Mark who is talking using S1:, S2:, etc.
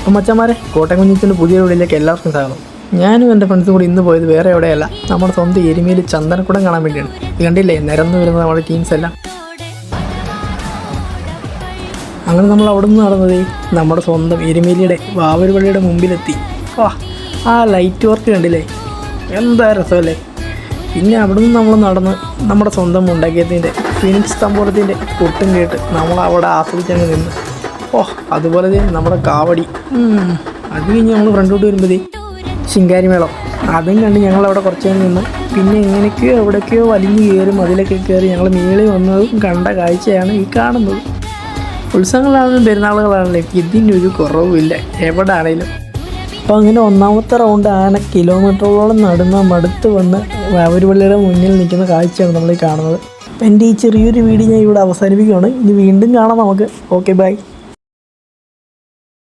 S1: അപ്പം മച്ചന്മാരെ, കോട്ടയം കുഞ്ഞിച്ചിൻ്റെ പുതിയ വീഡിയോയിലേക്ക് എല്ലാവർക്കും സ്വാഗതം. ഞാനും എൻ്റെ ഫ്രണ്ട്സും കൂടി ഇന്ന് പോയത് വേറെ എവിടെയല്ല, നമ്മുടെ സ്വന്തം എരുമേലി ചന്ദനക്കുടം കാണാൻ വേണ്ടിയാണ്. കണ്ടില്ലേ നിരന്നു വരുന്നത് നമ്മുടെ ടീംസ് എല്ലാം. അങ്ങനെ നമ്മൾ അവിടെ നിന്ന് നടന്നത് നമ്മുടെ സ്വന്തം എരുമേലിയുടെ വാവരുപള്ളിയുടെ മുമ്പിലെത്തി. ആ ലൈറ്റ് വർക്ക് കണ്ടില്ലേ, എന്താ രസമല്ലേ. പിന്നെ അവിടെ നിന്ന് നമ്മൾ നടന്ന് നമ്മുടെ സ്വന്തം മുണ്ടക്കയത്തിൻ്റെ ഫിനിക്സ് തമ്പോളത്തിൻ്റെ കൊട്ടും കേട്ട് നമ്മൾ അവിടെ ആസ്വദിച്ചങ്ങ് നിന്ന്. അതുപോലെ നമ്മുടെ കാവടി അത് കഴിഞ്ഞ് നമ്മൾ ഫ്രണ്ടോട്ട് വരുമ്പോഴേ ശിങ്കാരിമേളം അതും കണ്ട് ഞങ്ങളവിടെ കുറച്ച് നേരം നിന്ന്. പിന്നെ എങ്ങനെയൊക്കെയോ എവിടേക്കോ വലിഞ്ഞ് കയറും അതിലൊക്കെ കയറി ഞങ്ങൾ മേളിൽ വന്നതും കണ്ട കാഴ്ചയാണ് ഈ കാണുന്നത്. ഉത്സവങ്ങളാണെങ്കിലും പെരുന്നാളുകളാണെങ്കിലും ഇതിനൊരു കുറവുമില്ല എവിടെ ആണെങ്കിലും. അപ്പോൾ അങ്ങനെ ഒന്നാമത്തെ റൗണ്ട് ആന കിലോമീറ്ററുകളോളം നടന്ന് മടുത്ത് വന്ന് വാവരുപള്ളിയുടെ മുന്നിൽ നിൽക്കുന്ന കാഴ്ചയാണ് നമ്മൾ ഈ കാണുന്നത്. എൻ്റെ ഈ ചെറിയൊരു വീഡിയോ ഞാൻ ഇവിടെ അവസാനിപ്പിക്കുകയാണ്. ഇനി വീണ്ടും കാണാം നമുക്ക്. Okay, by.